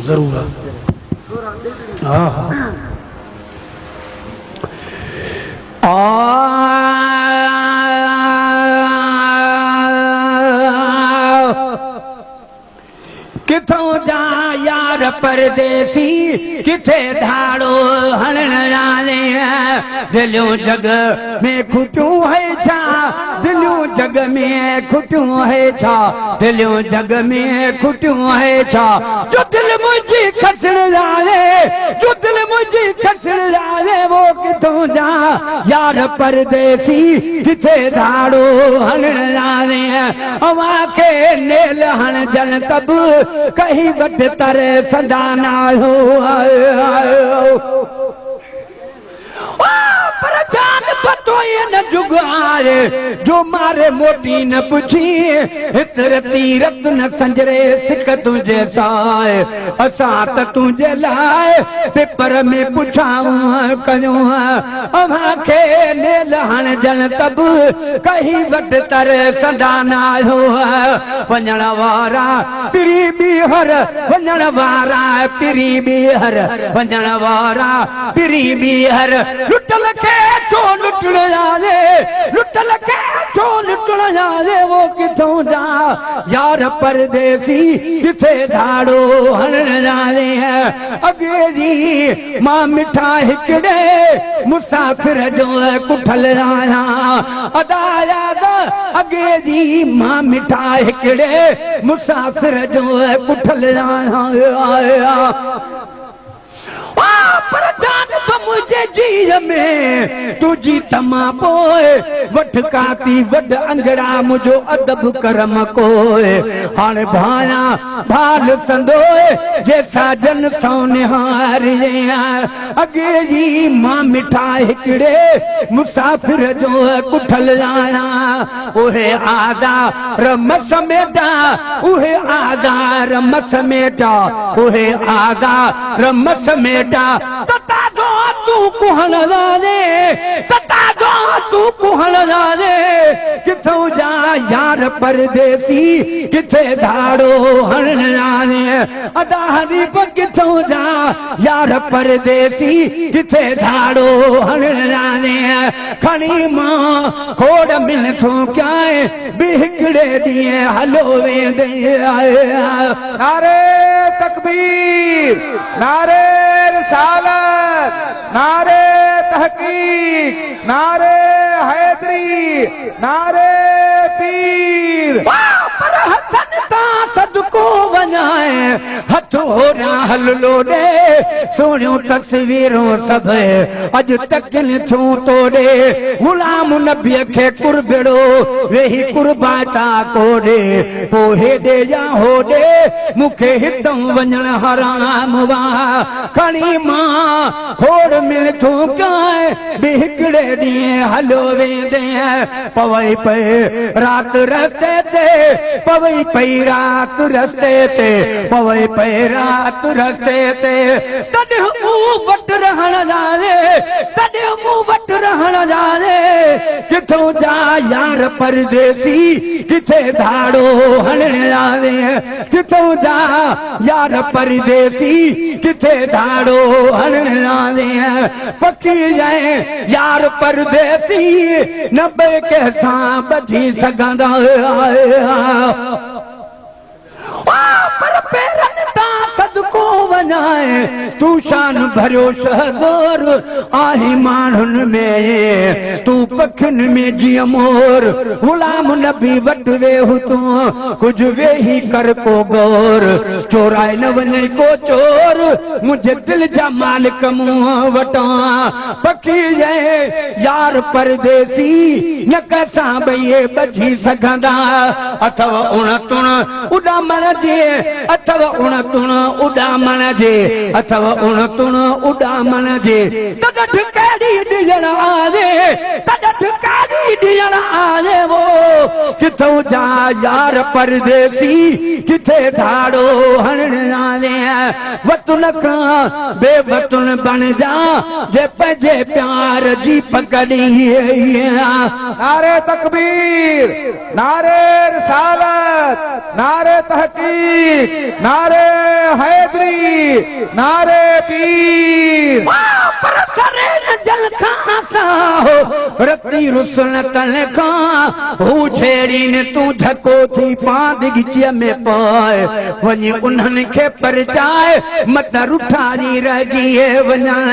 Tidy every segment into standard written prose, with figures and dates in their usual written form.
जरूर हाँ हाँ किथों जा यार परदेसी किथे धाड़ो हरण जाने दिलियों जग में खुटियूं है छा दिलियों जग में खुटियूं है छा दिलियों जग में खुटियूं है छा जो दिल मुझी खसण जाने जो दिल मुझी खसण जाने वो किथों जा यार परदेसी किथे धाड़ो हरण जाने अवा के नेल हण जन तब कहीं बट तरे सदा ना हो पर जान पतो ये न जुग आए जो मारे मोटी न पुछी हितर तीरत न संजरे सिक तुझे साए असा त तुझे लाए पेपर में पुछाऊं कयूं अमा के नेल हण जन तब कहीं बट तरे सदा ना हो वञण वारा पिरी बीहर वञण वारा पिरी बीहर वञण वारा पिरी बीहर लुटल के तो लुटण जाने लुटल के तो लुटण जाने वो किथों जा यार परदेसी किथे धाड़ो हरण जाने अगे जी मां मिठा हिकड़े मुसाफिर जो कुठल आया अदा याद अगे जी मां मिठा हिकड़े मुसाफिर जो कुठल आया पर जान तो मुझे जीर में तुझी तमा पोए वठ काती वड अंगड़ा मुझो अदब करम कोए हाणे भाया भाल संदोए जैसा जन सोनिहार अगे जी मां मिठा हिकड़े मुसाफिर जो कुठल आया उहे आदा रम समेटा उहे आदा रम समेटा उहे आदा रम समेटा तता जो तू कुहण जाने तता जो तू कुहण जाने किथों जा यार परदेसी किथे धाड़ो हरण जाने अदा हरीफ किथों जा यार परदेसी किथे धाड़ो हरण जाने खणी मां खोड़ मिल थो क्या बिहकड़े दिए हलो वेंदे नारे तकबीर नारे रिसालत नारे तहकीक नारे हैदरी नारे पीर पर हथन ता सदको वञाए हथो ना हललो दे सोनियो तस्वीरों सब अज तकन थू तोड़े गुलाम नबी खे कुर्बड़ो वेही कुर्बाता कोडे पोहे दे या होडे मुखे हितों वञण हराम वा खणी मां खोड़ मिल थू काए बिहकड़े दिए हलो वेंदे पवई पे रात रस्ते ते पवई पई रात रस्ते ते पवई पे रात रस्ते ते तॾहिं मूं वटि रहण जाने तॾहिं मूं वटि रहण जाने किथों जा यार परदेसी किथे धाड़ो हणण जाने किथों जा यार परदेसी किथे धाड़ो हणण जाने पकी जाए यार परदेसी नबे के सां बधी सघंदा पर पेरन ता सदको वञाए तू शान भरियो शहज़ोर आही माण्हुनि में तू पखिन में जीअं मोर गुलाम नबी वटि वेहु तूं कुझु वेही कर को गौर चोराए न वञे को चोर मुंहिंजे दिल जा मालिक मूं वटां पखी जाए यार परदेसी न कंहिंसां ॿई ॿधी सघंदा अथव उण तुण उॾामण जे अथव उण तुण उॾामण जे अथव उण उॾामण जे तॾठ कहिड़ी ॾियण आजे तॾठ कहिड़ी ॾियण आजे वो किथों जा यार परदेसी किथे धाड़ो हणण आले वतुन खां बेवतुन बण जा जे पंहिंजे प्यार जी पकड़ी नारे तकबीर नारे रिसालत नारे तहकीक नारे हैदरी नारे पीर पर सरेन जल खां साहो रती रुसन तन खां हू छेड़ी ने तू धको थी पांद गिचीअ में पाए वञी उन्हनि खे परचाए मत रुठारी रहिजी वञण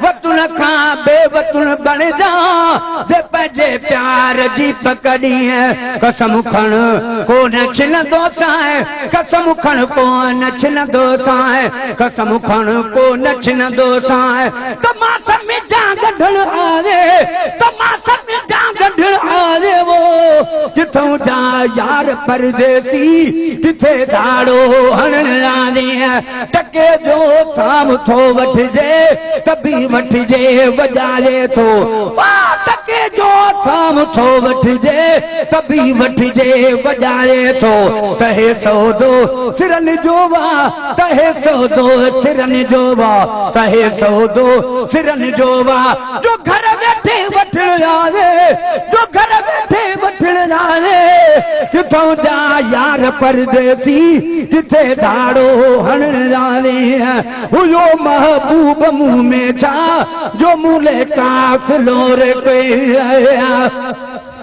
वतुन खां बेवतुन बणजा जे पंहिंजे प्यार जी पकड़ी कसम खण को न छिलंदो साए कसम खण को न छिलंदो साए कसम खण को न छिलंदो साए तमास में जा गढण आवे तमास में जा गढण आवे वो किथों जा यार परदेसी किथे धाड़ो हणण आवे टके जो थाम थो वठजे कभी वठजे वजारे थो वाह टके जो थाम थो वठजे कभी वठजे वजारे थो तहे सौदो सिरन जो वा तहे सौदो सिरन जो वा तहे सौदो सिरन जो वा जो घर बैठे वठण आवे जो घर बैठे वठण आवे किथों जा यार परदेसी किथे धाड़ो हणण आवे हुयो महबूब मुंह में छा जो मूले काफिलो रे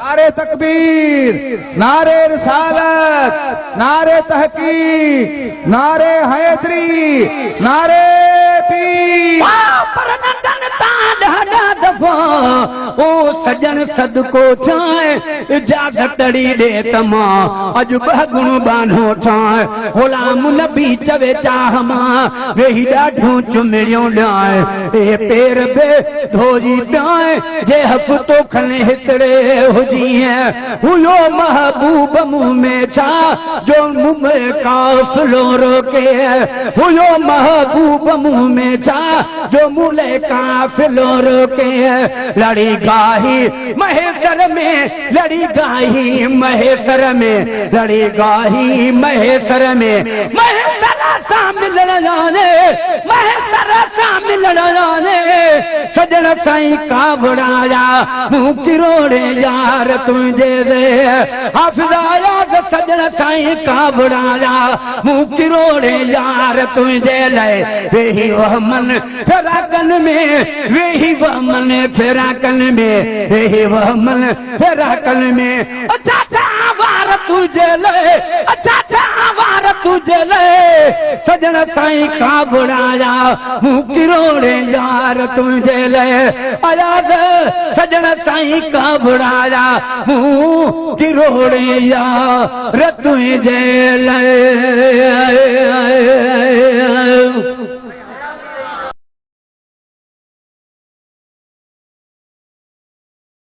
नारे तकबीर नारे रिसालत नारे तहकीक नारे हैदरी नारे पीर पर नंदन ॾाढा दफ़ा ओ सजन सदको ठाए इजाज़त ॾे तमा अॼु बगुण बानो ठाए गुलाम नबी चवे चाह मां वेही ॾाढो चुमिरियो ॾाए ए पेर बे धोजी ॾाए जे हफ़्तो खने हिकिड़े हुजी हुयो महबूब मुंह में छा जो मुंह में काफ़िलो रोके हुयो महबूब मुंह में छा जो मुले काफ़िलो रोके लड़ी गाही महेसर में लड़ी गाही महेसर में लड़ी गाही महेसर में महेसर सां मिलण जाने महेसर सां मिलण जाने सजन साईं कावड़ाया मुंह किरोड़े यार तुझे रे हाफिज़ाया सजन साईं कावड़ाया मुंह किरोड़े यार तुझे ले वेही वह मन फिराकन में वेही वह मन फिराकन में वेही वह मन फिराकन में अच्छा वार तुझे ले अच्छा वार तुझे ले सजन साईं कावड़ाया मुंह किरोड़े यार तुझे ले आया सजन साईं कावड़ाया मुंह किरोड़े यार तुझे ले